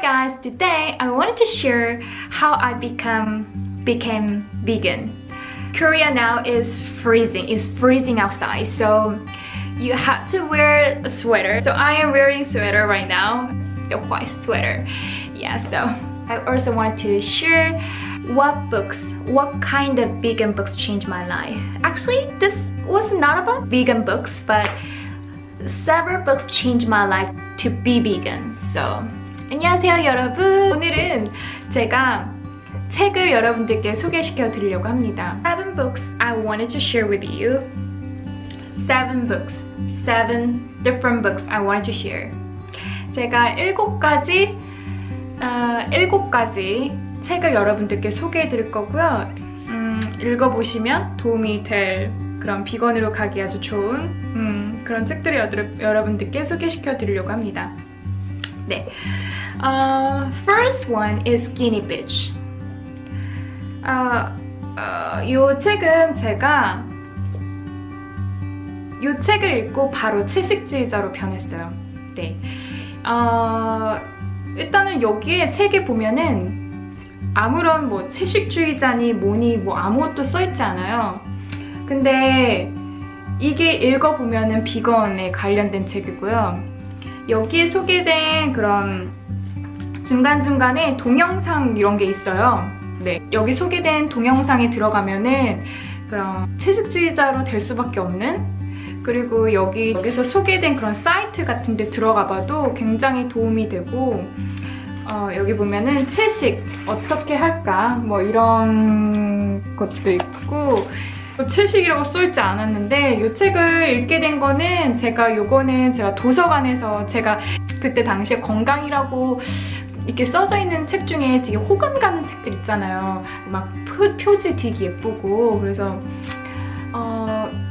guys, today I wanted to share how I became vegan. Korea now is freezing. It's freezing outside, so you have to wear a sweater. So I am wearing a sweater right now, a white sweater. Yeah, so I also want to share what kind of vegan books changed my life. Actually, this was not about vegan books, but several books changed my life to be vegan. So, 안녕하세요 여러분. 오늘은 제가 책을 여러분들께 소개시켜 드리려고 합니다. 7 books I wanted to share with you. 7 books. 7 different books I wanted to share. 제가 7가지 책을 여러분들께 소개해 드릴 거고요. 읽어보시면 도움이 될 그런 비건으로 가기 아주 좋은 그런 책들을 여러분들께 소개시켜 드리려고 합니다. 네. First one is Skinny Bitch. 이 책은 제가 이 책을 읽고 바로 채식주의자로 변했어요. 네. 일단은 여기에 책에 보면은 아무런 뭐 채식주의자니 뭐니 뭐 아무것도 써있지 않아요. 근데 이게 읽어보면은 비건에 관련된 책이고요. 여기에 소개된 그런 중간중간에 동영상 이런 게 있어요. 네, 여기 소개된 동영상에 들어가면은 그런 채식주의자로 될 수밖에 없는, 그리고 여기서 소개된 그런 사이트 같은 데 들어가 봐도 굉장히 도움이 되고, 여기 보면은 채식 어떻게 할까 뭐 이런 것도 있고, 채식이라고 써있지 않았는데 이 책을 읽게 된 거는 제가 도서관에서 제가 그때 당시에 건강이라고 이렇게 써져 있는 책 중에 되게 호감 가는 책들 있잖아요. 막 표지 되게 예쁘고, 그래서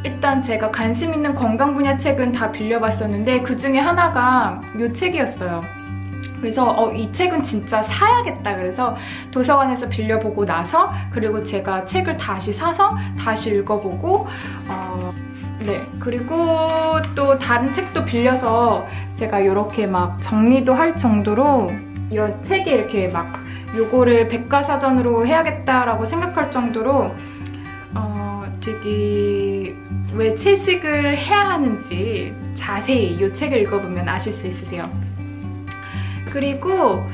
일단 제가 관심 있는 건강 분야 책은 다 빌려봤었는데 그 중에 하나가 이 책이었어요. 그래서 이 책은 진짜 사야겠다. 그래서 도서관에서 빌려보고 나서, 그리고 제가 책을 다시 사서 다시 읽어보고, 네, 그리고 또 다른 책도 빌려서 제가 이렇게 막 정리도 할 정도로, 이런 책이 이렇게 막 요거를 백과사전으로 해야겠다라고 생각할 정도로 되게 왜 채식을 해야 하는지 자세히 이 책을 읽어보면 아실 수 있으세요. 그리고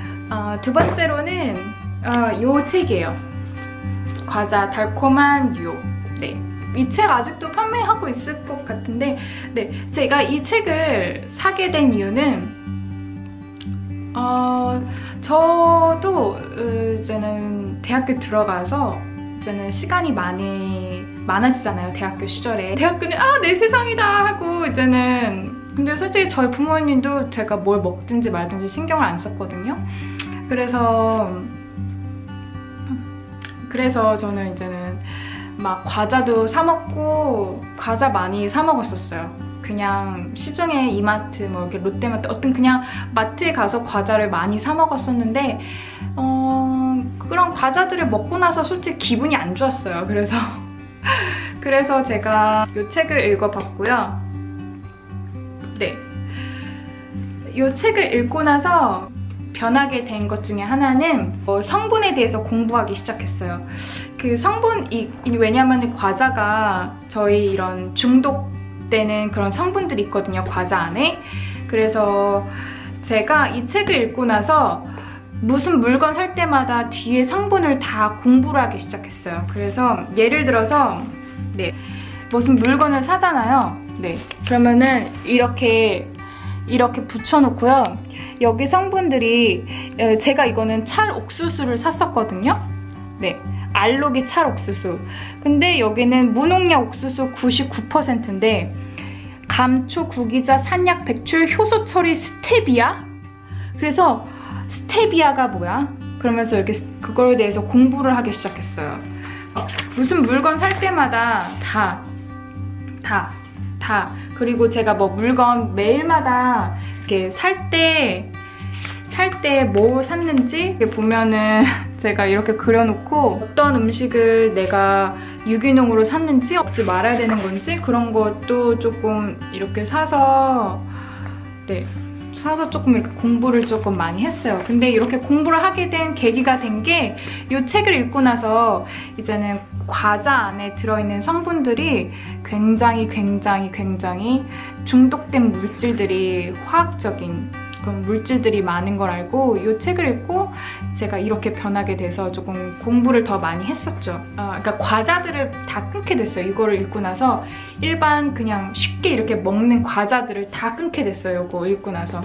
두 번째로는 이 책이에요. 과자 달콤한 유혹. 네, 이 책 아직도 판매하고 있을 것 같은데, 네, 제가 이 책을 사게 된 이유는 저도 이제는 대학교 들어가서 이제는 시간이 많아지잖아요. 대학교 시절에 대학교는 내 세상이다 하고 이제는, 근데 솔직히 저희 부모님도 제가 뭘 먹든지 말든지 신경을 안 썼거든요. 그래서 저는 이제는 막 과자도 사 먹고, 과자 많이 사 먹었었어요. 그냥 시중에 이마트, 뭐 이렇게 롯데마트, 어떤 그냥 마트에 가서 과자를 많이 사 먹었었는데, 그런 과자들을 먹고 나서 솔직히 기분이 안 좋았어요. 그래서 제가 이 책을 읽어봤고요. 네, 이 책을 읽고 나서 변하게 된 것 중에 하나는 성분에 대해서 공부하기 시작했어요. 그 왜냐면 과자가 저희 이런 중독되는 그런 성분들이 있거든요, 과자 안에. 그래서 제가 이 책을 읽고 나서 무슨 물건 살 때마다 뒤에 성분을 다 공부를 하기 시작했어요. 그래서 예를 들어서, 네, 무슨 물건을 사잖아요. 네, 그러면은 이렇게 붙여놓고요. 여기 성분들이, 제가 이거는 찰옥수수를 샀었거든요. 네, 알록이 찰옥수수. 근데 여기는 무농약 옥수수 99%인데 감초, 구기자, 산약, 백출, 효소 처리, 스테비아? 그래서 스테비아가 뭐야? 그러면서 이렇게 그거에 대해서 공부를 하기 시작했어요. 무슨 물건 살 때마다 다. 그리고 제가 뭐 물건 매일마다 이렇게 살 때 뭐 샀는지 이렇게 보면은 제가 이렇게 그려놓고, 어떤 음식을 내가 유기농으로 샀는지, 먹지 말아야 되는 건지, 그런 것도 조금 이렇게 사서, 네, 사서 조금 이렇게 공부를 조금 많이 했어요. 근데 이렇게 공부를 하게 된 계기가 된 게 이 책을 읽고 나서 이제는 과자 안에 들어있는 성분들이 굉장히 중독된 물질들이, 화학적인 그런 물질들이 많은 걸 알고 이 책을 읽고 제가 이렇게 변하게 돼서 조금 공부를 더 많이 했었죠. 그러니까 과자들을 다 끊게 됐어요. 이거를 읽고 나서 일반 그냥 쉽게 이렇게 먹는 과자들을 다 끊게 됐어요. 이거 읽고 나서.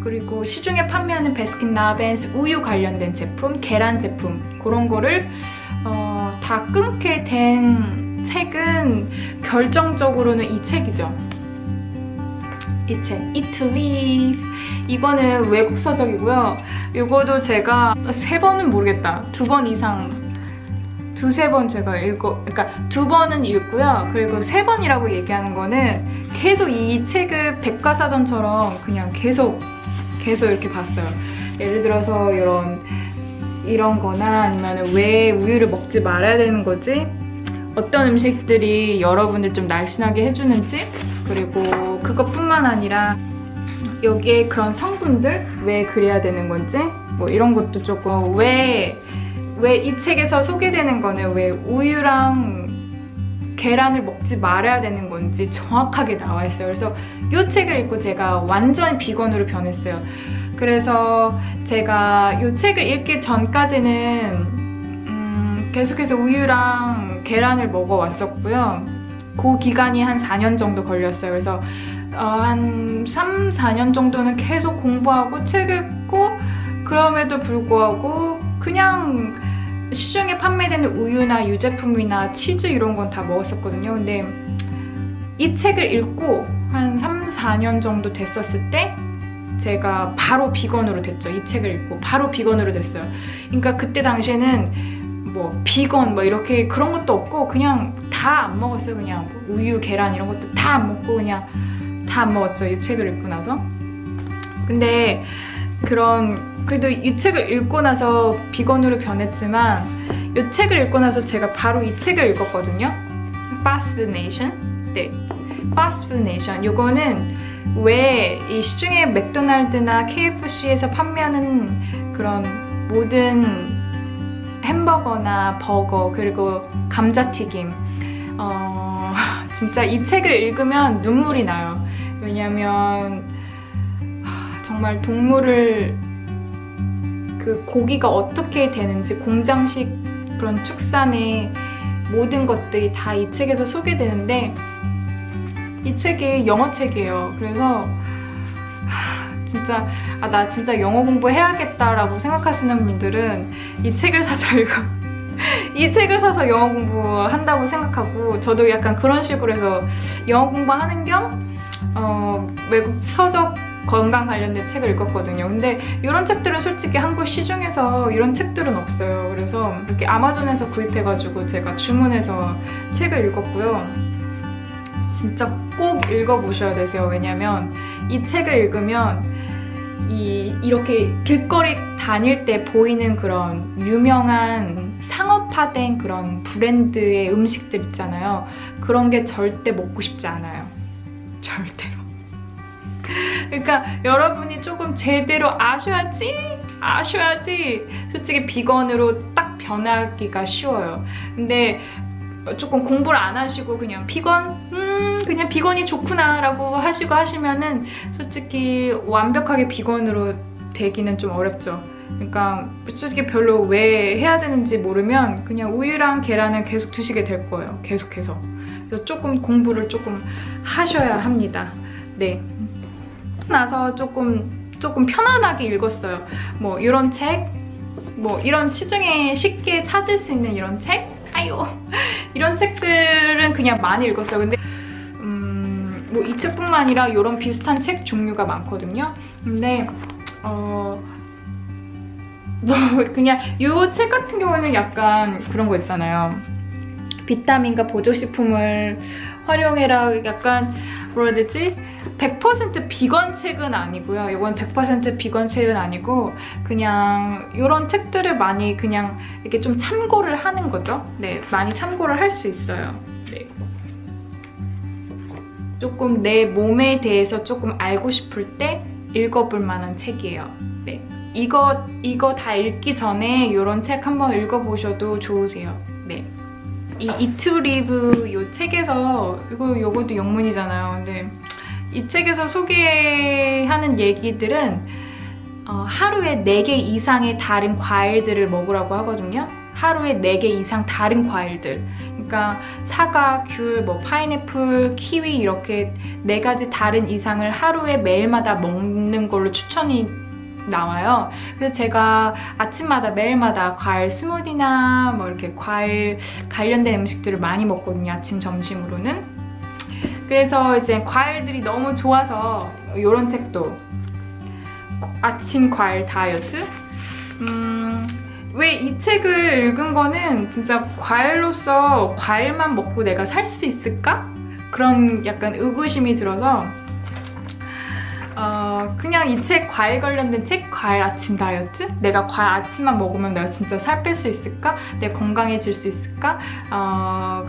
그리고 시중에 판매하는 베스킨라빈스 우유 관련된 제품, 계란 제품 그런 거를 다 끊게 된 책은 결정적으로는 이 책이죠. 이 책, Eat to Live. 이거는 외국 서적이고요. 이거도 제가 3번은 모르겠다. 2번 이상, 2-3번 제가 그러니까 2번은 읽고요. 그리고 3번이라고 얘기하는 거는 계속 이 책을 백과사전처럼 그냥 계속 이렇게 봤어요. 예를 들어서 이런 거나 아니면 왜 우유를 먹지 말아야 되는 거지? 어떤 음식들이 여러분들 좀 날씬하게 해주는지, 그리고 그것뿐만 아니라 여기에 그런 성분들 왜 그래야 되는 건지 뭐 이런 것도 조금 왜 이 책에서 소개되는 거는 왜 우유랑 계란을 먹지 말아야 되는 건지 정확하게 나와 있어요. 그래서 이 책을 읽고 제가 완전히 비건으로 변했어요. 그래서 제가 이 책을 읽기 전까지는 계속해서 우유랑 계란을 먹어왔었고요. 그 기간이 한 4년 정도 걸렸어요. 그래서 한 3-4년 정도는 계속 공부하고 책 읽고, 그럼에도 불구하고 그냥 시중에 판매되는 우유나 유제품이나 치즈 이런 건 다 먹었었거든요. 근데 이 책을 읽고 한 3-4년 정도 됐었을 때 제가 바로 비건으로 됐죠. 이 책을 읽고 바로 비건으로 됐어요. 그러니까 그때 당시에는 뭐 비건 뭐 이렇게 그런 것도 없고 그냥 다 안 먹었어요. 그냥 우유, 계란 이런 것도 다 안 먹고 그냥 다 안 먹었죠. 이 책을 읽고 나서. 근데 그래도 이 책을 읽고 나서 비건으로 변했지만 이 책을 읽고 나서 제가 바로 이 책을 읽었거든요. Fast Food Nation. 네, Fast Food Nation. 이거는 왜 이 시중에 맥도날드나 KFC에서 판매하는 그런 모든 햄버거나 버거 그리고 감자튀김 진짜 이 책을 읽으면 눈물이 나요. 왜냐면 정말 동물을 그 고기가 어떻게 되는지 공장식 그런 축산의 모든 것들이 다 이 책에서 소개되는데 이 책이 영어 책이에요. 그래서 진짜 나 진짜 영어 공부해야겠다라고 생각하시는 분들은 이 책을 사서 이 책을 사서 영어 공부한다고 생각하고, 저도 약간 그런 식으로 해서 영어 공부하는 겸 외국 서적 건강 관련된 책을 읽었거든요. 근데 이런 책들은 솔직히 한국 시중에서 이런 책들은 없어요. 그래서 이렇게 아마존에서 구입해가지고 제가 주문해서 책을 읽었고요. 진짜 꼭 읽어보셔야 되세요. 왜냐면 이 책을 읽으면 이렇게 길거리 다닐 때 보이는 그런 유명한 상업화된 그런 브랜드의 음식들 있잖아요. 그런 게 절대 먹고 싶지 않아요. 절대로. 그러니까 여러분이 조금 제대로 아셔야지 솔직히 비건으로 딱 변하기가 쉬워요. 근데 조금 공부를 안 하시고 그냥 그냥 비건이 좋구나 라고 하시면은 솔직히 완벽하게 비건으로 되기는 좀 어렵죠. 그러니까 솔직히 별로 왜 해야 되는지 모르면 그냥 우유랑 계란을 계속 드시게 될 거예요. 계속해서. 그래서 조금 공부를 조금 하셔야 합니다. 네. 나서 조금 편안하게 읽었어요. 뭐 이런 책, 뭐 이런 시중에 쉽게 찾을 수 있는 이런 책? 이런 책들은 그냥 많이 읽었어요. 근데 뭐 이 책뿐만 아니라 이런 비슷한 책 종류가 많거든요. 근데 뭐 그냥 이 책 같은 경우는 약간 그런 거 있잖아요. 비타민과 보조식품을 활용해라. 약간 뭐라 해야 되지? 100% 비건 책은 아니고요. 이건 100% 비건 책은 아니고 그냥 이런 책들을 많이 그냥 이렇게 좀 참고를 하는 거죠. 네, 많이 참고를 할 수 있어요. 네. 조금 내 몸에 대해서 조금 알고 싶을 때 읽어볼 만한 책이에요. 네. 이거 다 읽기 전에 이런 책 한번 읽어보셔도 좋으세요. 네. 이 Eat to Live 이 책에서 요것도 영문이잖아요. 근데 이 책에서 소개하는 얘기들은 하루에 4개 이상의 다른 과일들을 먹으라고 하거든요. 하루에 4개 이상 다른 과일들. 그러니까 사과, 귤, 뭐 파인애플, 키위 이렇게 4가지 다른 이상을 하루에 매일마다 먹는 걸로 추천이 나와요. 그래서 제가 아침마다 매일마다 과일 스무디나 뭐 이렇게 과일 관련된 음식들을 많이 먹거든요. 아침, 점심으로는. 그래서 이제 과일들이 너무 좋아서 이런 책도 아침 과일 다이어트. 왜 이 책을 읽은 거는 진짜 과일로서 과일만 먹고 내가 살 수 있을까? 그런 약간 의구심이 들어서 그냥 이 책, 과일 관련된 책, 과일 아침 다이어트? 내가 과일 아침만 먹으면 내가 진짜 살 뺄 수 있을까? 내가 건강해질 수 있을까?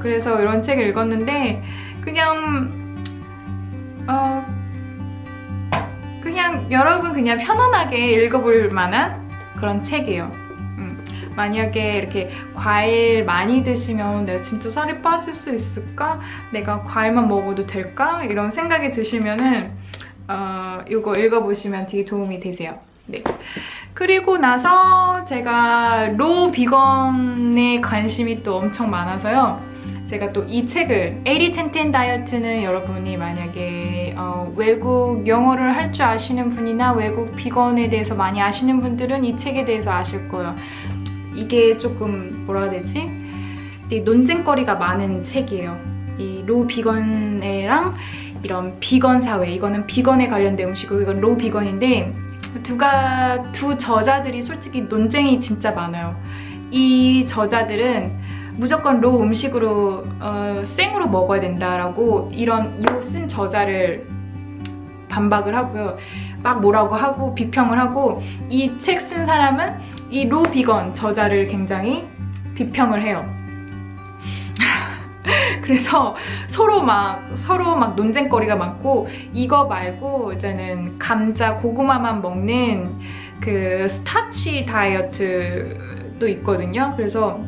그래서 이런 책을 읽었는데 그냥 여러분 그냥 편안하게 읽어볼 만한 그런 책이에요. 만약에 이렇게 과일 많이 드시면 내가 진짜 살이 빠질 수 있을까? 내가 과일만 먹어도 될까? 이런 생각이 드시면은 이거 읽어보시면 되게 도움이 되세요. 네. 그리고 나서 제가 로우 비건에 관심이 또 엄청 많아서요. 제가 또 이 책을 80-10-10 다이어트는 여러분이 만약에 외국 영어를 할 줄 아시는 분이나 외국 비건에 대해서 많이 아시는 분들은 이 책에 대해서 아실 거예요. 이게 조금 뭐라 해야 되지? 논쟁거리가 많은 책이에요. 이 로우 비건이랑 이런 비건 사회, 이거는 비건에 관련된 음식이고 이건 로우 비건인데 두 저자들이 솔직히 논쟁이 진짜 많아요. 이 저자들은 무조건 로우 음식으로 생으로 먹어야 된다라고 요 쓴 저자를 반박을 하고요. 막 뭐라고 하고 비평을 하고 이 책 쓴 사람은 이 로우 비건 저자를 굉장히 비평을 해요. 그래서 서로 막 논쟁거리가 많고 이거 말고 이제는 감자, 고구마만 먹는 그 스타치 다이어트도 있거든요. 그래서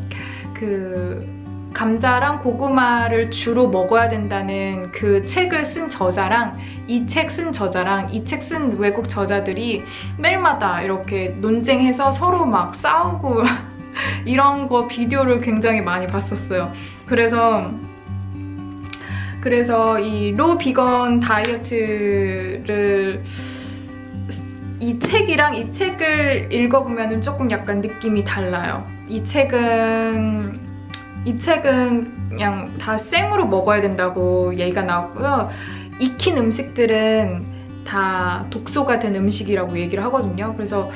그 감자랑 고구마를 주로 먹어야 된다는 그 책을 쓴 저자랑 이 책 쓴 저자랑 이 책 쓴 외국 저자들이 매일마다 이렇게 논쟁해서 서로 막 싸우고 이런 거 비디오를 굉장히 많이 봤었어요. 그래서 이 로우 비건 다이어트를 이 책이랑 이 책을 읽어보면 조금 약간 느낌이 달라요. 이 책은 그냥 다 생으로 먹어야 된다고 얘기가 나왔고요. 익힌 음식들은 다 독소 같은 음식이라고 얘기를 하거든요. 그래서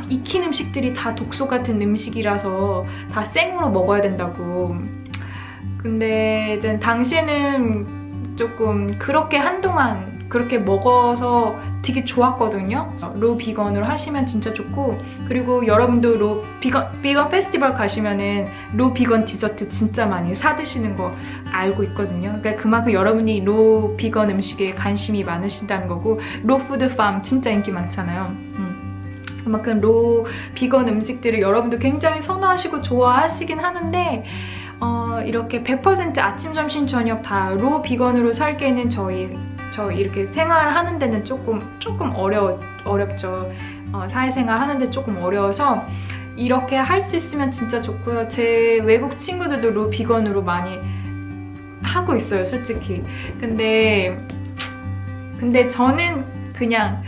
익힌 음식들이 다 독소 같은 음식이라서 다 생으로 먹어야 된다고. 근데 이제 당시에는 조금 그렇게 한동안 그렇게 먹어서 되게 좋았거든요. 로우 비건으로 하시면 진짜 좋고, 그리고 여러분도 로우 비건 페스티벌 가시면은 로우 비건 디저트 진짜 많이 사 드시는 거 알고 있거든요. 그러니까 그만큼 여러분이 로우 비건 음식에 관심이 많으신다는 거고, 로우 푸드 팜 진짜 인기 많잖아요. 그만큼 로우 비건 음식들을 여러분도 굉장히 선호하시고 좋아하시긴 하는데 이렇게 100% 아침, 점심, 저녁 다 로우 비건으로 살기에는 저 이렇게 생활하는 데는 조금 어렵죠. 사회생활 하는데 조금 어려워서 이렇게 할 수 있으면 진짜 좋고요. 제 외국 친구들도 로우 비건으로 많이 하고 있어요, 솔직히. 근데 저는 그냥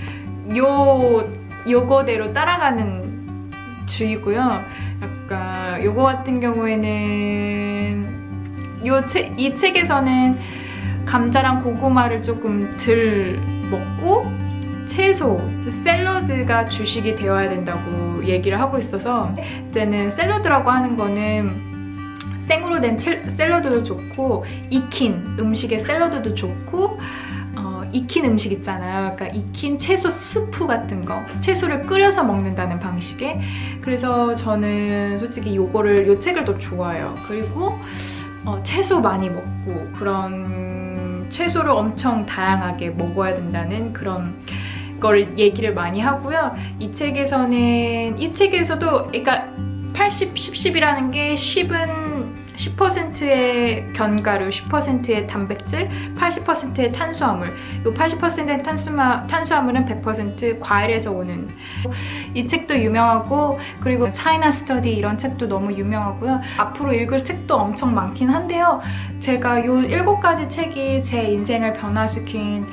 요거대로 따라가는 주의고요. 약간 요거 같은 경우에는 이 책에서는 감자랑 고구마를 조금 덜 먹고 채소, 샐러드가 주식이 되어야 된다고 얘기를 하고 있어서 이제는 샐러드라고 하는 거는 생으로 된 샐러드도 좋고 익힌 음식의 샐러드도 좋고 익힌 음식 있잖아요. 그러니까 익힌 채소 스프 같은 거, 채소를 끓여서 먹는다는 방식의. 그래서 저는 솔직히 요 책을 더 좋아해요. 그리고 채소 많이 먹고 그런 채소를 엄청 다양하게 먹어야 된다는 그런 걸 얘기를 많이 하고요. 이 책에서도 그러니까 80, 10, 10이라는 게 10%의 견과류, 10%의 단백질, 80%의 탄수화물. 이 80%의 탄수화물은 100% 과일에서 오는. 이 책도 유명하고, 그리고 차이나 스터디 이런 책도 너무 유명하고요. 앞으로 읽을 책도 엄청 많긴 한데요. 제가 이 7가지 책이 제 인생을 변화시킨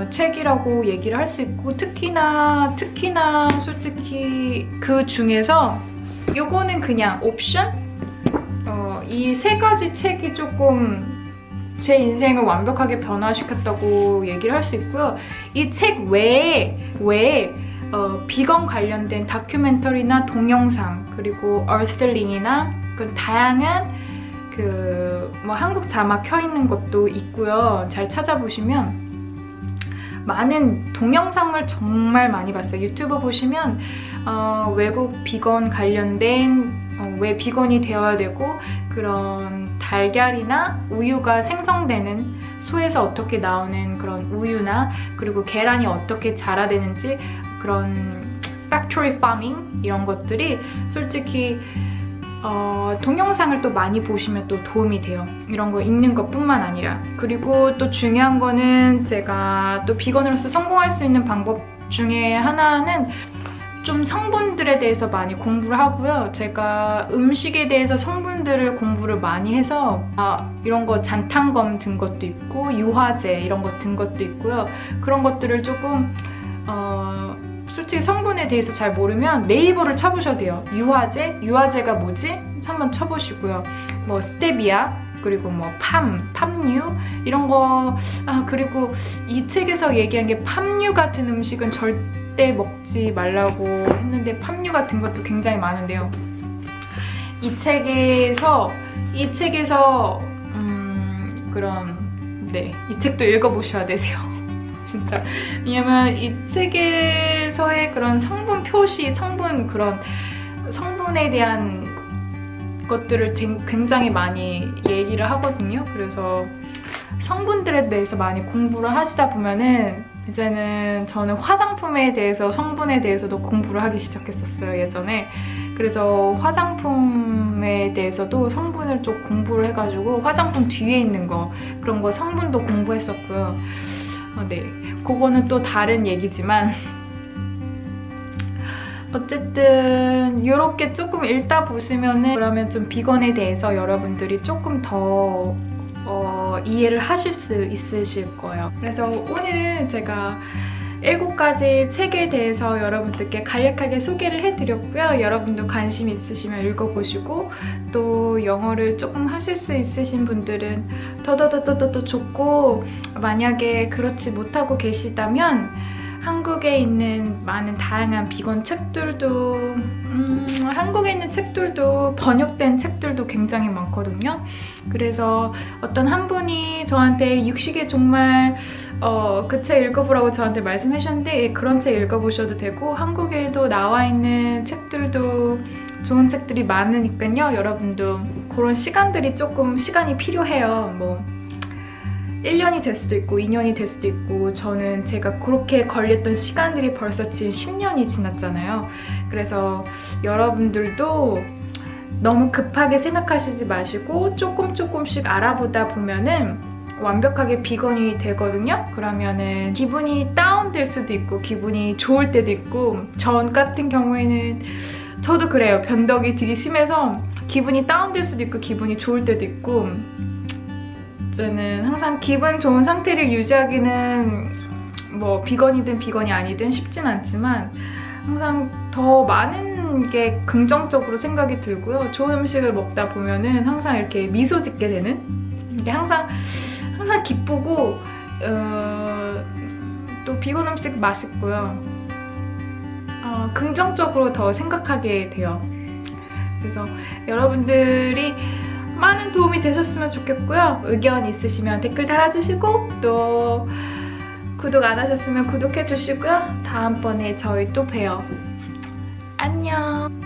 책이라고 얘기를 할 수 있고, 특히나 솔직히 그 중에서 요거는 그냥 옵션? 이 3가지 책이 조금 제 인생을 완벽하게 변화시켰다고 얘기를 할 수 있고요. 이 책 외에 비건 관련된 다큐멘터리나 동영상, 그리고 얼슬링이나 그 다양한 한국 자막 켜 있는 것도 있고요. 잘 찾아보시면 많은 동영상을 정말 많이 봤어요. 유튜브 보시면 외국 비건 관련된 왜 비건이 되어야 되고, 그런 달걀이나 우유가 생성되는 소에서 어떻게 나오는 그런 우유나, 그리고 계란이 어떻게 자라되는지, 그런 factory farming 이런 것들이 솔직히 동영상을 또 많이 보시면 또 도움이 돼요. 이런 거 읽는 것뿐만 아니라. 그리고 또 중요한 거는 제가 또 비건으로서 성공할 수 있는 방법 중에 하나는 좀 성분들에 대해서 많이 공부를 하고요. 제가 음식에 대해서 성분들을 공부를 많이 해서 이런 거 잔탄검 든 것도 있고, 유화제 이런 거 든 것도 있고요. 그런 것들을 조금 솔직히 성분에 대해서 잘 모르면 네이버를 쳐보셔도 돼요. 유화제가 뭐지? 한번 쳐보시고요. 뭐 스테비아, 그리고 뭐 팜유 이런 거. 그리고 이 책에서 얘기한 게 팜유 같은 음식은 절대 먹지 말라고 했는데, 팜유 같은 것도 굉장히 많은데요. 이 책에서 이 책도 읽어보셔야 되세요. 진짜. 왜냐면 이 책에서의 그런 성분 표시, 성분에 대한 것들을 굉장히 많이 얘기를 하거든요. 그래서 성분들에 대해서 많이 공부를 하시다 보면은 이제는 저는 화장품에 대해서, 성분에 대해서도 공부를 하기 시작했었어요, 예전에. 그래서 화장품에 대해서도 성분을 좀 공부를 해가지고 화장품 뒤에 있는 거, 그런 거 성분도 공부했었고요. 네, 그거는 또 다른 얘기지만 어쨌든 이렇게 조금 읽다 보시면은 그러면 좀 비건에 대해서 여러분들이 조금 더 이해를 하실 수 있으실 거예요. 그래서 오늘 제가 7가지 책에 대해서 여러분들께 간략하게 소개를 해드렸고요. 여러분도 관심 있으시면 읽어보시고, 또 영어를 조금 하실 수 있으신 분들은 더 좋고, 만약에 그렇지 못하고 계시다면 한국에 있는 많은 다양한 비건 책들도 한국에 있는 책들도 번역된 책들도 굉장히 많거든요. 그래서 어떤 한 분이 저한테 육식의 종말 그 책 읽어보라고 저한테 말씀해 주셨는데, 그런 책 읽어보셔도 되고, 한국에도 나와 있는 책들도 좋은 책들이 많으니까요. 여러분도 그런 시간들이 조금 시간이 필요해요. 뭐 1년이 될 수도 있고 2년이 될 수도 있고, 저는 제가 그렇게 걸렸던 시간들이 벌써 지금 10년이 지났잖아요. 그래서 여러분들도 너무 급하게 생각하시지 마시고 조금씩 알아보다 보면은 완벽하게 비건이 되거든요. 그러면은 기분이 다운될 수도 있고 기분이 좋을 때도 있고, 전 같은 경우에는 저도 그래요. 변덕이 되게 심해서 기분이 다운될 수도 있고 기분이 좋을 때도 있고, 저는 항상 기분 좋은 상태를 유지하기는 뭐 비건이든 비건이 아니든 쉽진 않지만 항상 더 많은 게 긍정적으로 생각이 들고요. 좋은 음식을 먹다 보면은 항상 이렇게 미소 짓게 되는, 이게 항상 기쁘고, 또 비건 음식 맛있고요. 긍정적으로 더 생각하게 돼요. 그래서 여러분들이 많은 도움이 되셨으면 좋겠고요. 의견 있으시면 댓글 달아주시고, 또 구독 안 하셨으면 구독해주시고요. 다음번에 저희 또 봬요. 안녕.